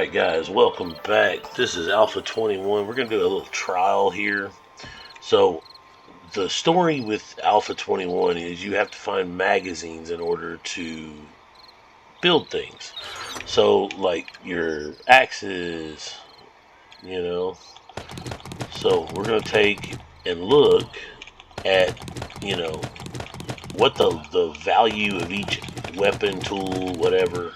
Alright guys, welcome back. This is Alpha 21. We're going to do a little trial here. So, the story with Alpha 21 is you have to find magazines in order to build things. So, like your axes, you know. So, we're going to take and look at, what the value of each weapon, tool, whatever.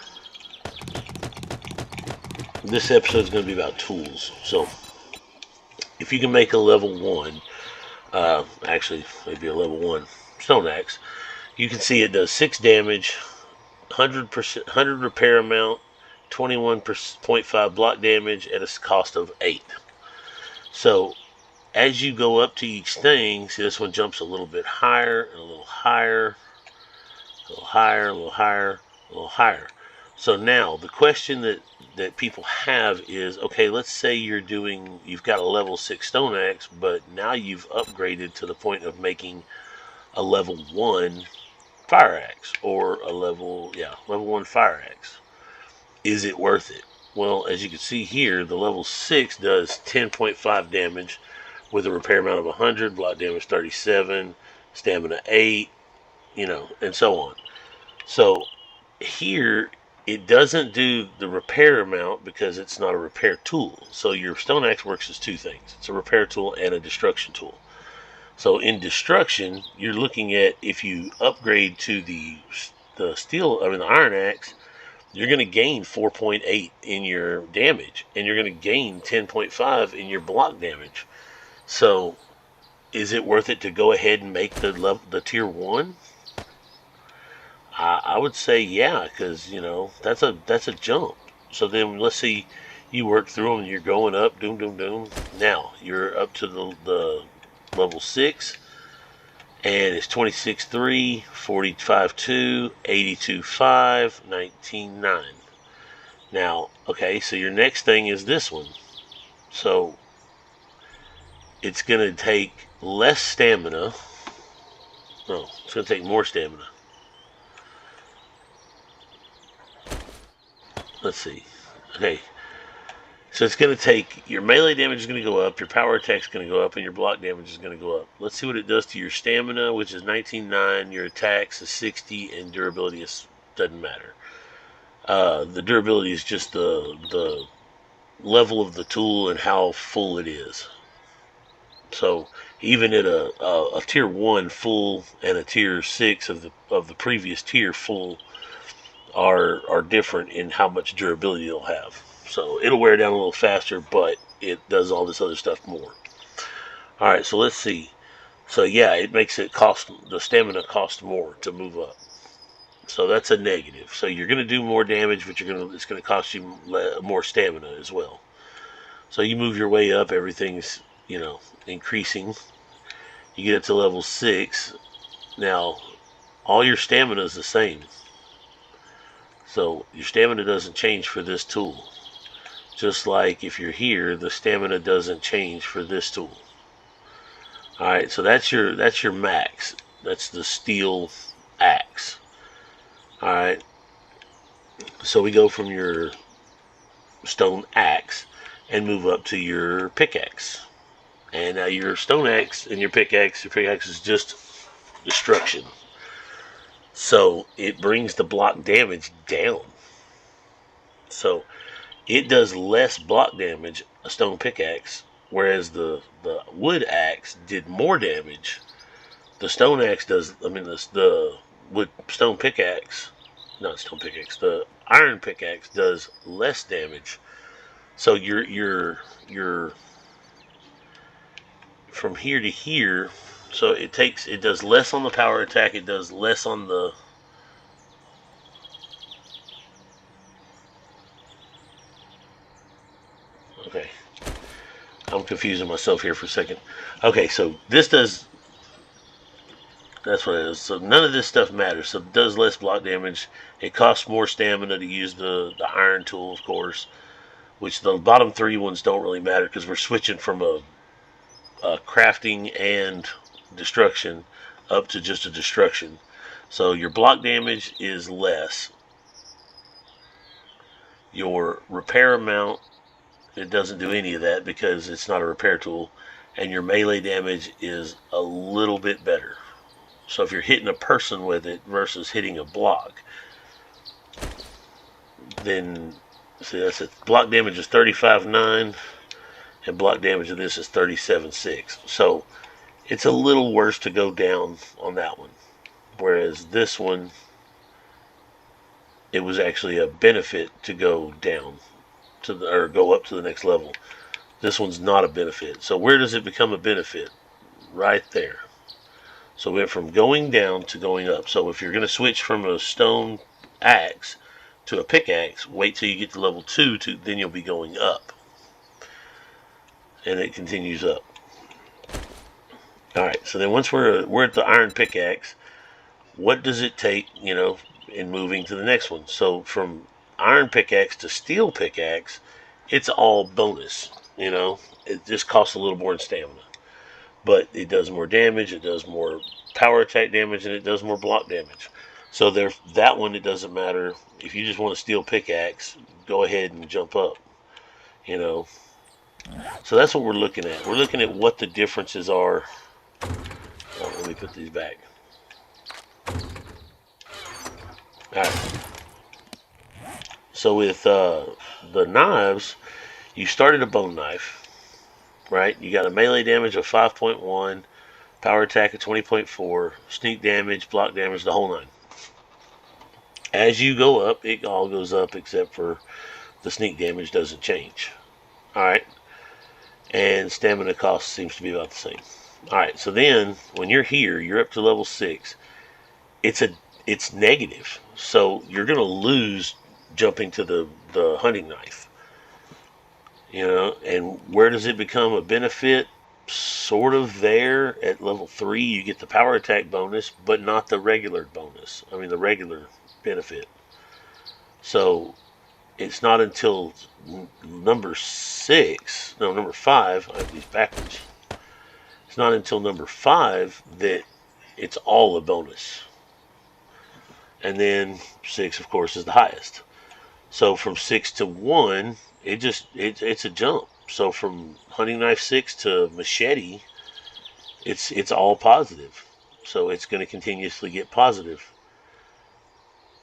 This episode is going to be about tools. So, if you can make a level 1, actually, maybe a level 1 stone axe, you can see it does 6 damage, 100 repair amount, 21.5 block damage at a cost of 8. So, as you go up to each thing, see this one jumps a little bit higher, and a little higher, a little higher, a little higher, a little higher. So now, the question that people have is, okay, let's say you've got a level 6 stone axe, but now you've upgraded to the point of making a level 1 fire axe, or a level 1 fire axe. Is it worth it? Well, as you can see here, the level 6 does 10.5 damage with a repair amount of 100, block damage 37, stamina 8, and so on. So here, it doesn't do the repair amount because it's not a repair tool. So your stone axe works as two things. It's a repair tool and a destruction tool. So in destruction, you're looking at, if you upgrade to the iron axe, you're going to gain 4.8 in your damage, and you're going to gain 10.5 in your block damage. So is it worth it to go ahead and make the tier 1? I would say yeah, because that's a jump. So then let's see, you work through them and you're going up, doom doom doom. Now you're up to the level 6, and it's 26.3, 45.2, 82.5, 19.9. Now, okay, so your next thing is this one. So it's going to take less stamina. No, it's going to take more stamina. Let's see. Okay. So it's going to take, your melee damage is going to go up, your power attack is going to go up, and your block damage is going to go up. Let's see what it does to your stamina, which is 19.9, your attacks is 60, and durability doesn't matter. The durability is just the level of the tool and how full it is. So even at a tier 1 full and a tier 6 of the previous tier full are different in how much durability it'll have. So it'll wear down a little faster, but it does all this other stuff more. Alright, so let's see. So yeah, it makes the stamina cost more to move up. So that's a negative. So you're going to do more damage, but it's going to cost you more stamina as well. So you move your way up, everything's, increasing. You get up to level 6. Now, all your stamina is the same. So your stamina doesn't change for this tool. Just like if you're here, the stamina doesn't change for this tool. Alright, so that's your max. That's the steel axe. Alright. So we go from your stone axe and move up to your pickaxe. And now your stone axe and your pickaxe is just destruction. So it brings the block damage down. So it does less block damage, a stone pickaxe, whereas the wood axe did more damage. The stone axe the stone pickaxe, not stone pickaxe, the iron pickaxe does less damage. So you're from here to here. So it does less on the power attack, it does less on the okay. I'm confusing myself here for a second. Okay, so that's what it is. So none of this stuff matters. So it does less block damage. It costs more stamina to use the iron tool, of course, which the bottom 3 ones don't really matter because we're switching from a crafting and destruction up to just a destruction. So your block damage is less. Your repair amount, it doesn't do any of that because it's not a repair tool, and your melee damage is a little bit better. So if you're hitting a person with it versus hitting a block, then see, that's it. Block damage is 35.9, and block damage of this is 37.6. So it's a little worse to go down on that one. Whereas this one, it was actually a benefit to go down to the, or go up to the next level. This one's not a benefit. So where does it become a benefit? Right there. So we went from going down to going up. So if you're going to switch from a stone axe to a pickaxe, wait till you get to level 2, then you'll be going up. And it continues up. Alright, so then once we're at the iron pickaxe, what does it take, in moving to the next one? So from iron pickaxe to steel pickaxe, it's all bonus. It just costs a little more in stamina. But it does more damage, it does more power attack damage, and it does more block damage. So that one, it doesn't matter. If you just want a steel pickaxe, go ahead and jump up. So that's what we're looking at. We're looking at what the differences are. Oh, let me put these back. Alright. So with the knives, you started a bone knife, right? You got a melee damage of 5.1, power attack of 20.4, sneak damage, block damage, the whole nine. As you go up, it all goes up except for the sneak damage doesn't change. Alright. And stamina cost seems to be about the same. Alright, so then when you're here, you're up to level 6. It's negative. So you're gonna lose jumping to the hunting knife. And where does it become a benefit? Sort of there at level 3 you get the power attack bonus, but not the regular bonus. I mean the regular benefit. So it's not until number 5, I have these backwards. It's not until number 5 that it's all a bonus. And then 6, of course, is the highest. So from 6 to 1, it's a jump. So from hunting knife 6 to machete, it's all positive. So it's going to continuously get positive.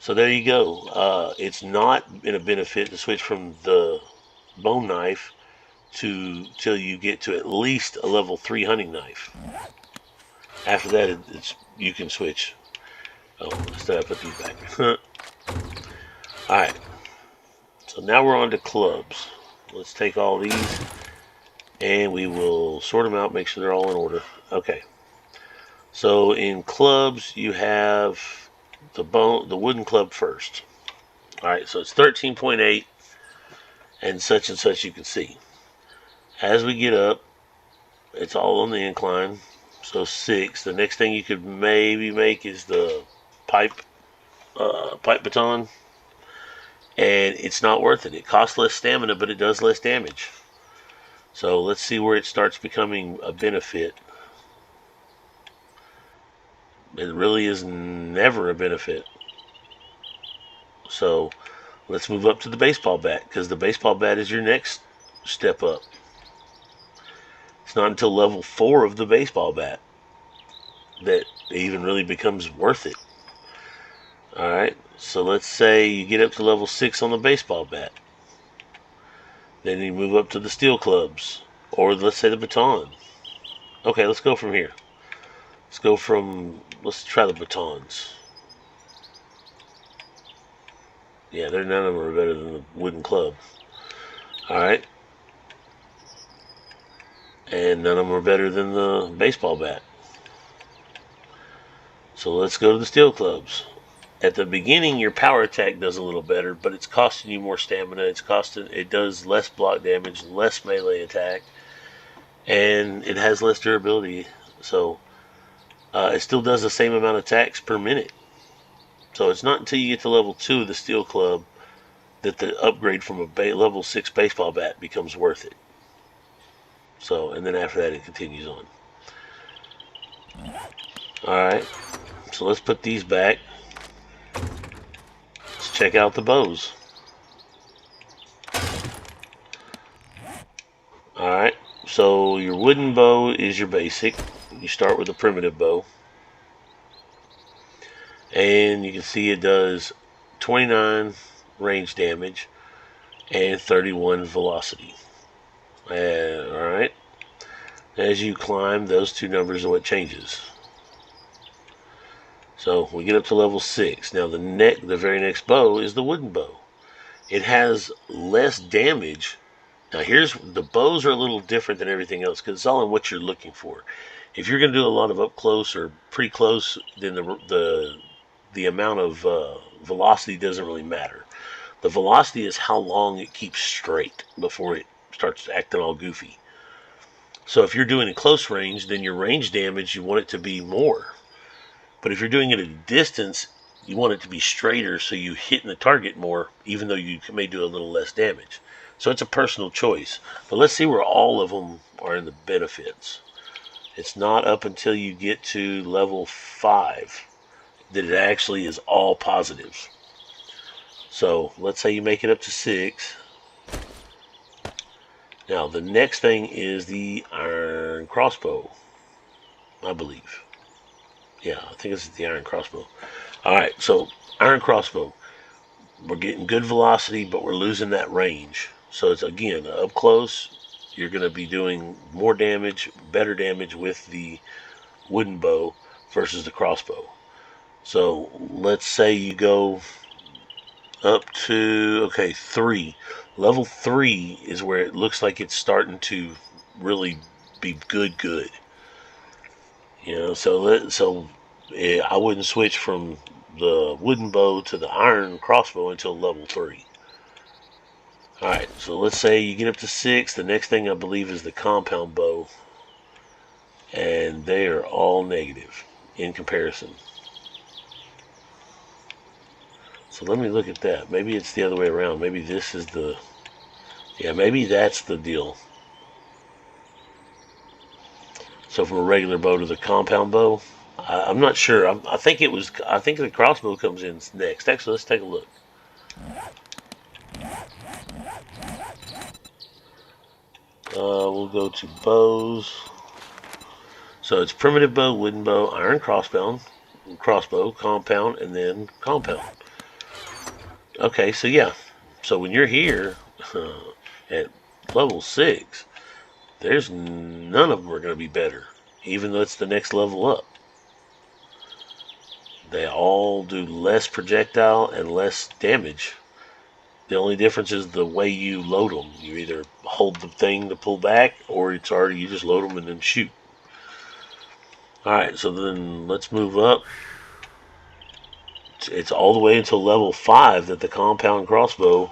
So there you go. It's not in a benefit to switch from the bone knife till you get to at least a level 3 hunting knife. After that, you can switch. Oh, instead I put these back. Alright. So now we're on to clubs. Let's take all these and we will sort them out, make sure they're all in order. Okay. So in clubs, you have the wooden club first. Alright, so it's 13.8 and such you can see. As we get up, it's all on the incline. So 6. The next thing you could maybe make is the pipe baton. And it's not worth it. It costs less stamina, but it does less damage. So let's see where it starts becoming a benefit. It really is never a benefit. So let's move up to the baseball bat, because the baseball bat is your next step up. It's not until level 4 of the baseball bat that it even really becomes worth it. Alright, so let's say you get up to level 6 on the baseball bat. Then you move up to the steel clubs, or let's say the baton. Okay, let's go from here. Let's try the batons. Yeah, none of them are better than the wooden club. Alright. And none of them are better than the baseball bat. So let's go to the steel clubs. At the beginning, your power attack does a little better, but it's costing you more stamina. It does less block damage, less melee attack, and it has less durability. So it still does the same amount of attacks per minute. So it's not until you get to level 2 of the steel club that the upgrade from a level 6 baseball bat becomes worth it. So, and then after that, it continues on. Alright, so let's put these back. Let's check out the bows. So your wooden bow is your basic. You start with a primitive bow. And you can see it does 29 range damage and 31 velocity. Alright. As you climb, those two numbers are what changes. So we get up to level 6. Now the very next bow is the wooden bow. It has less damage. Now the bows are a little different than everything else because it's all in what you're looking for. If you're going to do a lot of up close or pretty close, then the amount of velocity doesn't really matter. The velocity is how long it keeps straight before it starts acting all goofy. So if you're doing a close range, then your range damage, you want it to be more. But if you're doing it at a distance, you want it to be straighter so you hit the target more, even though you may do a little less damage. So it's a personal choice. But let's see where all of them are in the benefits. It's not up until you get to level 5 that it actually is all positives. So let's say you make it up to 6. Now the next thing is the iron crossbow, I believe. Yeah, I think this is the iron crossbow. Alright, so iron crossbow. We're getting good velocity, but we're losing that range. So it's, again, up close, you're going to be doing more damage, better damage with the wooden bow versus the crossbow. So let's say you go up to, 3. Level 3 is where it looks like it's starting to really be good. You know, so I wouldn't switch from the wooden bow to the iron crossbow until level 3. Alright, so let's say you get up to 6. The next thing I believe is the compound bow. And they are all negative in comparison. So let me look at that. Maybe it's the other way around. Maybe this is the... Yeah, maybe that's the deal. So from a regular bow to the compound bow, I'm not sure. I think the crossbow comes in next. Actually, let's take a look. We'll go to bows. So it's primitive bow, wooden bow, iron crossbow, compound, and then compound. Okay, so yeah. So when you're here at level 6, there's none of them are going to be better, even though it's the next level up. They all do less projectile and less damage. The only difference is the way you load them. You either hold the thing to pull back, or you just load them and then shoot. Alright, so then let's move up. It's all the way until level 5 that the compound crossbow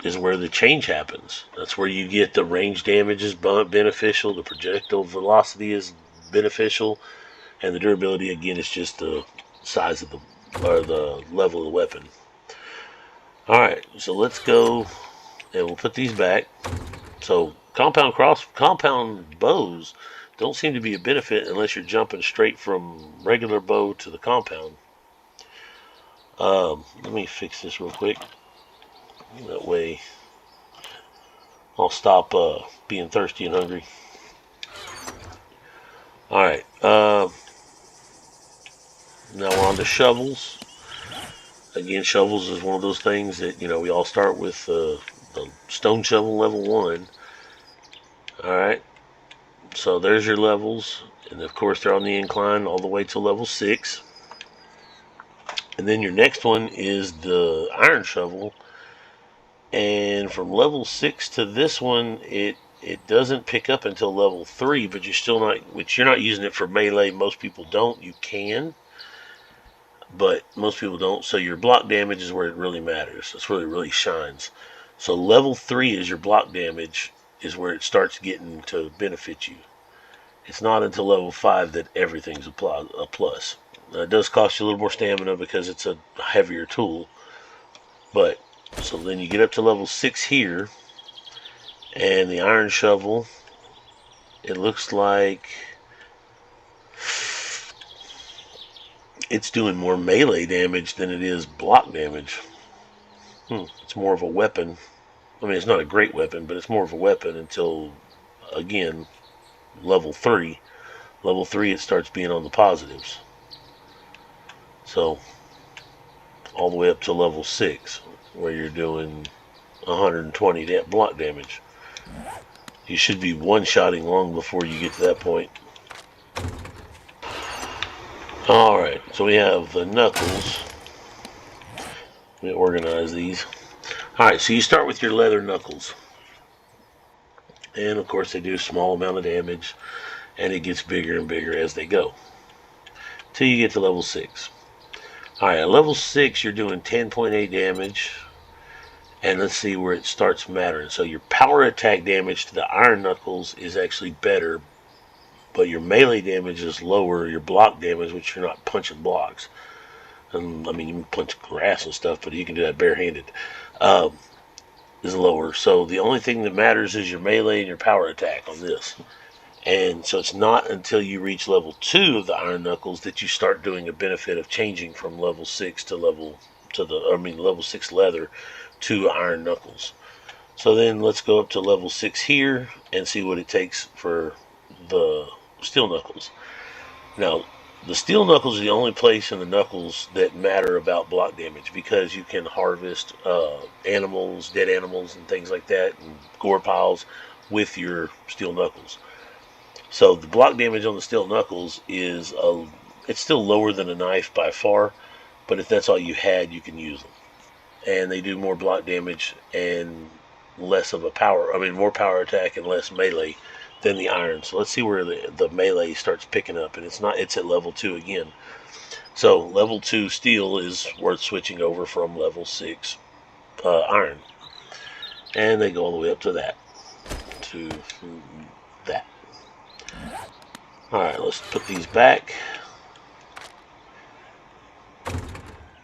is where the change happens. That's where you get the range damage is beneficial, the projectile velocity is beneficial, and the durability, again, is just the size of the level of the weapon. Alright, so let's go and we'll put these back. So compound bows don't seem to be a benefit unless you're jumping straight from regular bow to the compound. Let me fix this real quick. That way I'll stop being thirsty and hungry. Alright, now we're on to shovels. Again, shovels is one of those things that, we all start with the stone shovel level 1. Alright, so there's your levels, and of course they're on the incline all the way to level 6. And then your next one is the iron shovel, and from level 6 to this one, it doesn't pick up until level 3, but you're not using it for melee. Most people don't. You can, but most people don't. So your block damage is where it really matters. That's where it really shines. So level 3 is your block damage, is where it starts getting to benefit you. It's not until level 5 that everything's a plus. Now, it does cost you a little more stamina because it's a heavier tool. But, so then you get up to level 6 here, and the iron shovel, it looks like it's doing more melee damage than it is block damage. It's more of a weapon I mean, it's not a great weapon, but it's more of a weapon until, again, level 3. Level 3, it starts being on the positives. So, all the way up to level 6, where you're doing 120 block damage. You should be one-shotting long before you get to that point. Alright, so we have the knuckles. Let me organize these. Alright, so you start with your leather knuckles. And of course they do a small amount of damage, and it gets bigger and bigger as they go. Till you get to level 6. Alright, at level 6 you're doing 10.8 damage. And let's see where it starts mattering. So your power attack damage to the iron knuckles is actually better, but your melee damage is lower. Your block damage, which you're not punching blocks. I mean, you can punch grass and stuff, but you can do that barehanded, is lower. So the only thing that matters is your melee and your power attack on this. And so it's not until you reach level 2 of the iron knuckles that you start doing a benefit of changing from level 6 to level 6 leather to iron knuckles. So then let's go up to level 6 here and see what it takes for the steel knuckles. Now, the steel knuckles is the only place in the knuckles that matter about block damage, because you can harvest animals, dead animals and things like that, and gore piles with your steel knuckles. So the block damage on the steel knuckles is it's still lower than a knife by far, but if that's all you had, you can use them. And they do more block damage and less of more power attack and less melee than the iron. So let's see where the melee starts picking up, and it's at level 2 again. So level 2 steel is worth switching over from level 6 iron. And they go all the way up to that. Alright, let's put these back.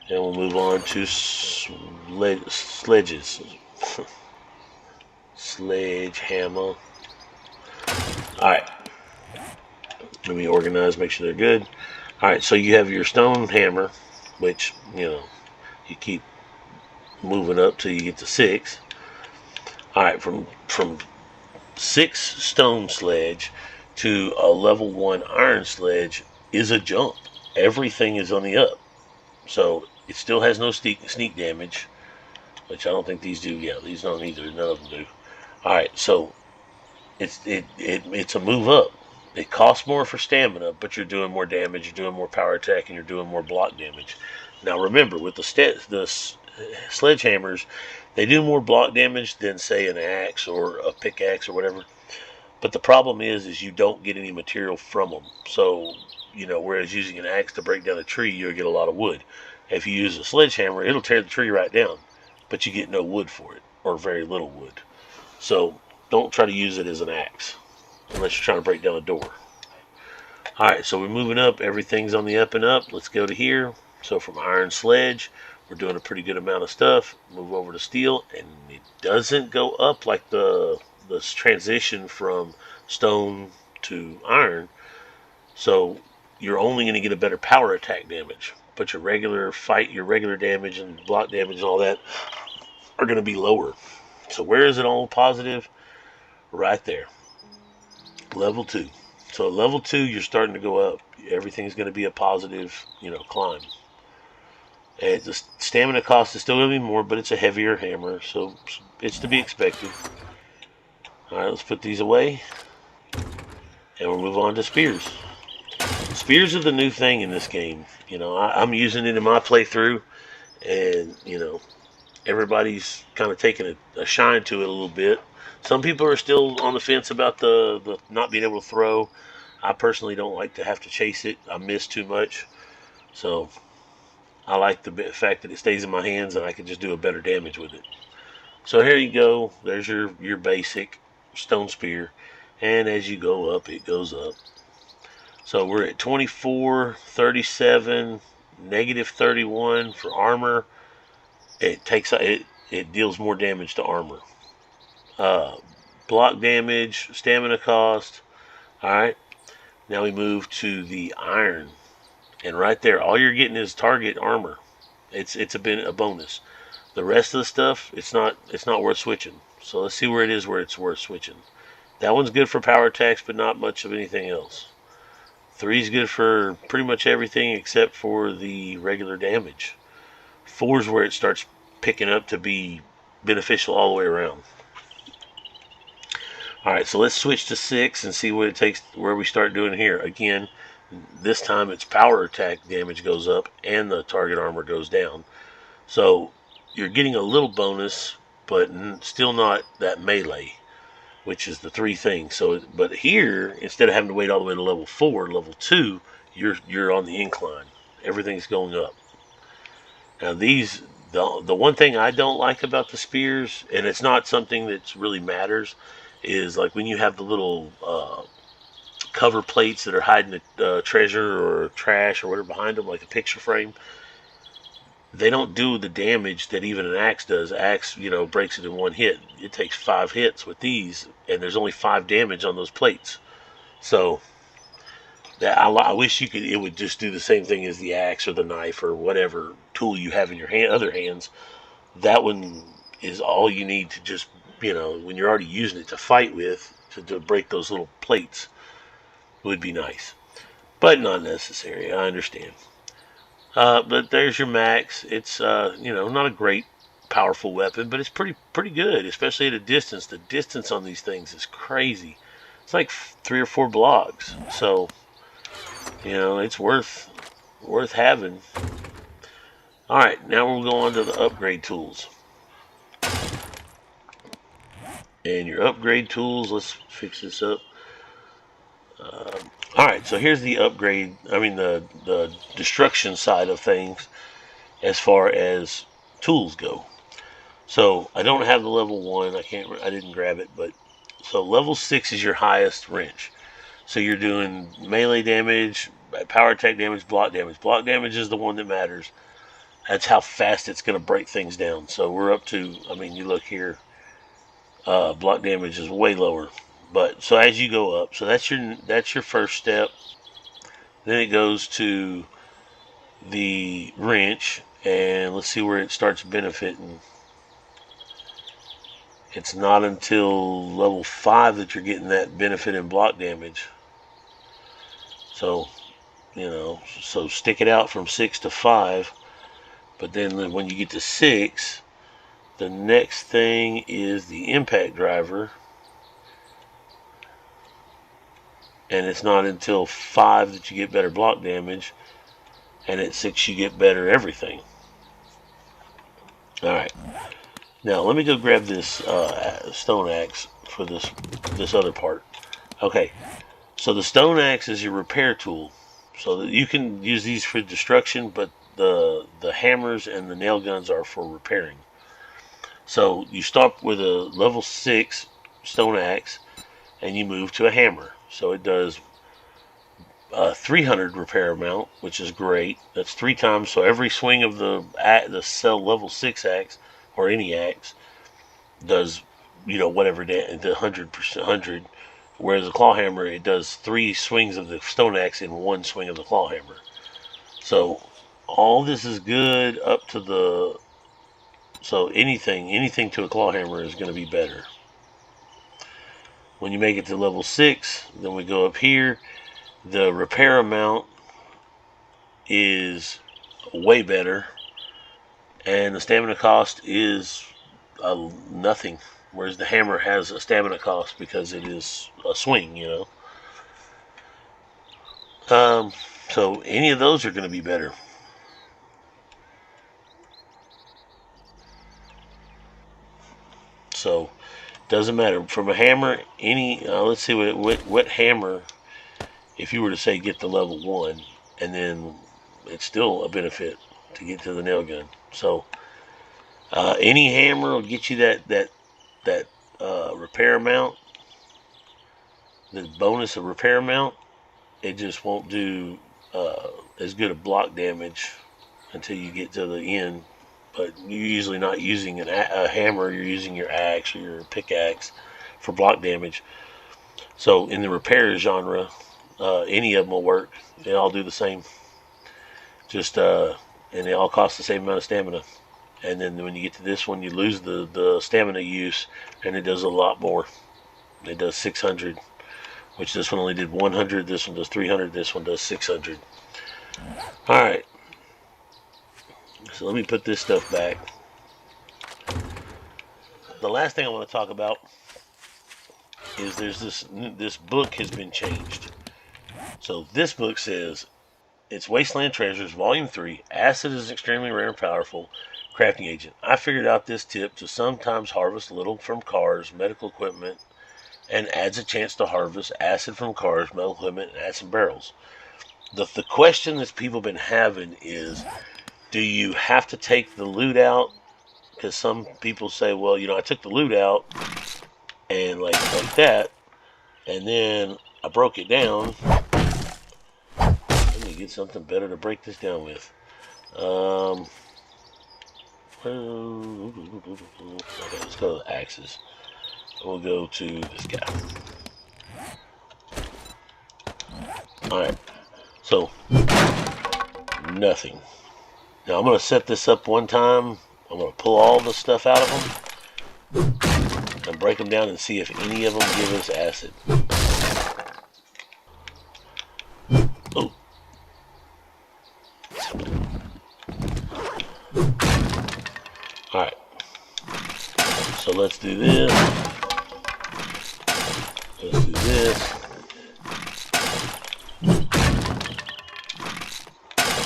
And we'll move on to sledges. Sledgehammer. Alright. Let me organize, make sure they're good. Alright, so you have your stone hammer, which, you keep moving up till you get to 6. Alright, from 6 stone sledge to a level 1 iron sledge is a jump. Everything is on the up. So it still has no sneak damage, which I don't think these do. Yeah, these don't either. None of them do. Alright, so it's a move up. It costs more for stamina, but you're doing more damage, you're doing more power attack, and you're doing more block damage. Now remember, with the sledgehammers, they do more block damage than, say, an axe or a pickaxe or whatever. But the problem is you don't get any material from them. So, whereas using an axe to break down a tree, you'll get a lot of wood. If you use a sledgehammer, it'll tear the tree right down, but you get no wood for it, or very little wood. So don't try to use it as an axe, unless you're trying to break down a door. Alright, so we're moving up. Everything's on the up and up. Let's go to here. So from iron sledge, we're doing a pretty good amount of stuff. Move over to steel, and it doesn't go up like the transition from stone to iron. So you're only going to get a better power attack damage, but your regular damage and block damage and all that are going to be lower. So where is it all positive? Right there. Level 2. So at level 2, you're starting to go up. Everything's going to be a positive, climb. And the stamina cost is still going to be more, but it's a heavier hammer, so it's to be expected. Alright, let's put these away. And we'll move on to spears. Spears are the new thing in this game. I'm using it in my playthrough, and, everybody's kind of taking a shine to it a little bit. Some people are still on the fence about the not being able to throw. I personally don't like to have to chase it. I miss too much. So I like the fact that it stays in my hands and I can just do a better damage with it. So here you go. There's your basic stone spear. And as you go up, it goes up. So we're at 24, 37, negative 31 for armor. It deals more damage to armor. Block damage, stamina cost. Alright. Now we move to the iron. And right there, all you're getting is target armor. It's a bonus. The rest of the stuff, it's not worth switching. So let's see where it is where it's worth switching. That one's good for power attacks, but not much of anything else. 3's good for pretty much everything except for the regular damage. 4's where it starts picking up to be beneficial all the way around. Alright, so let's switch to 6 and see what it takes, where we start doing here. Again, this time its power attack damage goes up and the target armor goes down. So you're getting a little bonus, but still not that melee, which is the 3 things. So, but here, instead of having to wait all the way to level 4, level 2, you're on the incline. Everything's going up. Now these, the one thing I don't like about the spears, and it's not something that really matters, is like when you have the little cover plates that are hiding the treasure or trash or whatever behind them, like a picture frame. They don't do the damage that even an axe does. Axe, breaks it in one hit. It takes 5 hits with these, and there's only 5 damage on those plates. So that I wish it would just do the same thing as the axe or the knife or whatever tool you have in your other hands. That one is all you need to just, when you're already using it to fight with, to break those little plates, would be nice. But not necessary, I understand. But there's your max. It's, not a great powerful weapon, but it's pretty good, especially at a distance. The distance on these things is crazy. It's like 3 or 4 blocks. So, it's worth having. Alright, now we'll go on to the upgrade tools. And your upgrade tools, let's fix this up. Alright, so here's the upgrade, the destruction side of things as far as tools go. So I don't have the level 1, I didn't grab it, but so level 6 is your highest wrench. So you're doing melee damage, power attack damage, block damage. Block damage is the one that matters. That's how fast it's going to break things down. So we're up to, you look here, block damage is way lower. But so as you go up, so that's your first step. Then it goes to the wrench, and let's see where it starts benefiting. It's not until level 5 that you're getting that benefit in block damage. So, so stick it out from 6 to 5. But then when you get to 6, the next thing is the impact driver. And it's not until 5 that you get better block damage. And at 6 you get better everything. Alright. Now let me go grab this stone axe for this other part. Okay. So the stone axe is your repair tool. So that you can use these for destruction, but the hammers and the nail guns are for repairing. So you start with a level 6 stone axe and you move to a hammer. So it does 300 repair amount, which is great. That's 3 times. So every swing of the level 6 axe or any axe does, whatever the 100%. Whereas the claw hammer, it does 3 swings of the stone axe in 1 swing of the claw hammer. So all this is good up to the. So anything to a claw hammer is going to be better. When you make it to level 6, then we go up here. The repair amount is way better, and the stamina cost is nothing. Whereas the hammer has a stamina cost because it is a swing, So any of those are going to be better. So doesn't matter from a hammer. Let's see what hammer. If you were to say get the level 1, and then it's still a benefit to get to the nail gun. So any hammer will get you that repair amount, the bonus of repair amount. It just won't do as good a block damage until you get to the end. But you're usually not using a hammer, you're using your axe or your pickaxe for block damage. So in the repair genre, any of them will work. They all do the same. And they all cost the same amount of stamina. and then when you get to this one, you lose the stamina use, and it does a lot more. It does 600, which this one only did 100. This one does 300. This one does 600. All right. So let me put this stuff back. The last thing I want to talk about is there's this book has been changed. So this book says it's Wasteland Treasures, Volume 3. Acid is extremely rare and powerful crafting agent. I figured out this tip to sometimes harvest little from cars, medical equipment, and adds a chance to harvest acid from cars, medical equipment, and acid barrels. The question that people have been having is, do you have to take the loot out? Because some people say, well, you know, I took the loot out and like that, and then I broke it down. Let me get something better to break this down with. Okay, let's go to the axes. We'll go to this guy. Alright, so nothing. Now I'm going to set this up one time. I'm going to pull all the stuff out of them and break them down and see if any of them give us acid. Oh. Alright. So let's do this. Let's do this.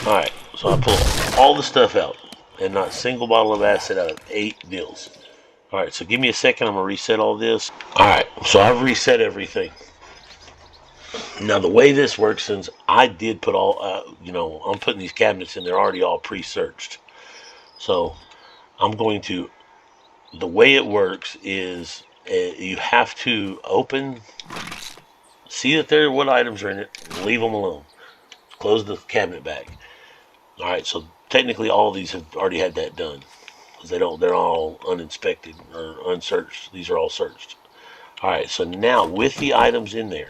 Alright, so I pull all the stuff out and not a single bottle of acid out of 8 deals. Alright, so give me a second. I'm going to reset all this. Alright, so I've reset everything. Now the way this works, since I did put all, I'm putting these cabinets in, they're already all pre-searched. So I'm going to, the way it works is you have to open, see that there are what items are in it, and leave them alone. Close the cabinet bag. Alright, so technically all of these have already had that done. Because they're all uninspected or unsearched. These are all searched. Alright, so now with the items in there,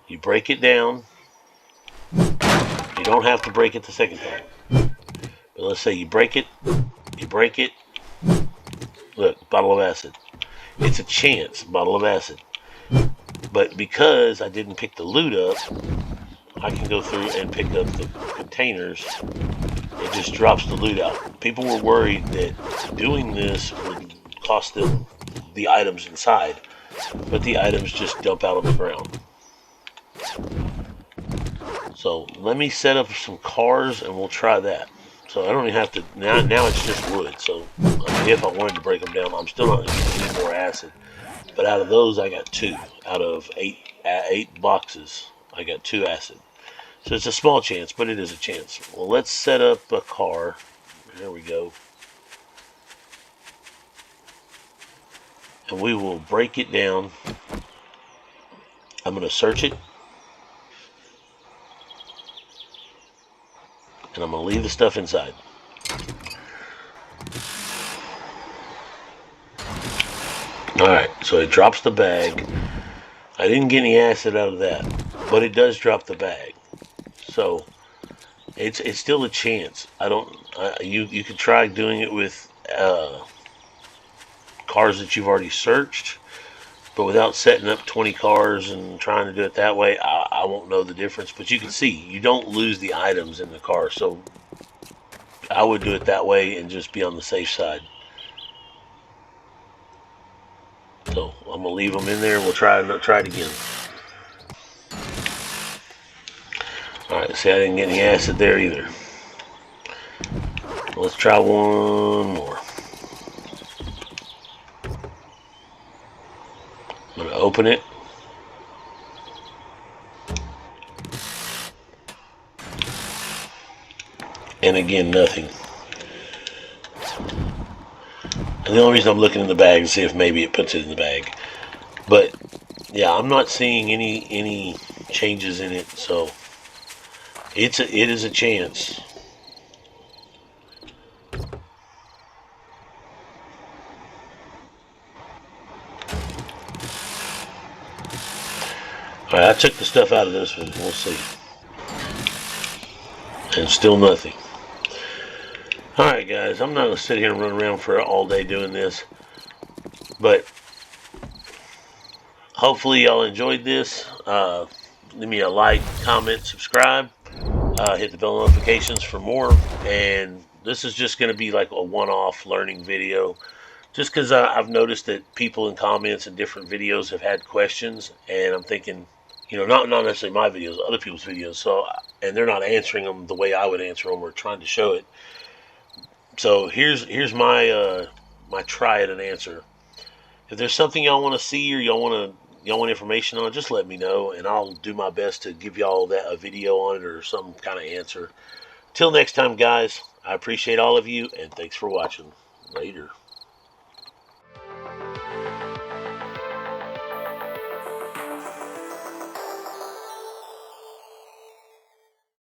you break it down. You don't have to break it the second time. But let's say you break it. Look, bottle of acid. It's a chance, bottle of acid. But because I didn't pick the loot up, I can go through and pick up the containers. It just drops the loot out. People were worried that doing this would cost them the items inside, but the items just dump out on the ground. So let me set up some cars and we'll try that. So I don't even have to, now it's just wood. So I mean, if I wanted to break them down, I'm still not going to get any more acid. But out of those, I got 2. Out of 8 boxes, I got 2 acid. So it's a small chance, but it is a chance. Well, let's set up a car. There we go. And we will break it down. I'm going to search it. And I'm going to leave the stuff inside. Alright, so it drops the bag. I didn't get any acid out of that, but it does drop the bag. So it's still a chance. You could try doing it with cars that you've already searched, but without setting up 20 cars and trying to do it that way, I won't know the difference. But you can see you don't lose the items in the car, so I would do it that way and just be on the safe side. So I'm gonna leave them in there. We'll try it again. Alright, see, I didn't get any acid there either. Let's try one more. I'm going to open it. And again, nothing. And the only reason I'm looking in the bag is to see if maybe it puts it in the bag. But, yeah, I'm not seeing any changes in it, so it is a chance. Alright, I took the stuff out of this one. We'll see. And still nothing. Alright. Alright guys, I'm not going to sit here and run around for all day doing this, but hopefully y'all enjoyed this. Leave me a like, comment, subscribe, hit the bell notifications for more, and this is just going to be like a one-off learning video, just because I've noticed that people in comments and different videos have had questions, and I'm thinking, you know, not necessarily my videos, other people's videos, so, and they're not answering them the way I would answer them or trying to show it. So here's my my try at an answer. If there's something y'all want to see or y'all want information on, just let me know, and I'll do my best to give y'all a video on it or some kind of answer. Till next time, guys, I appreciate all of you, and thanks for watching. Later.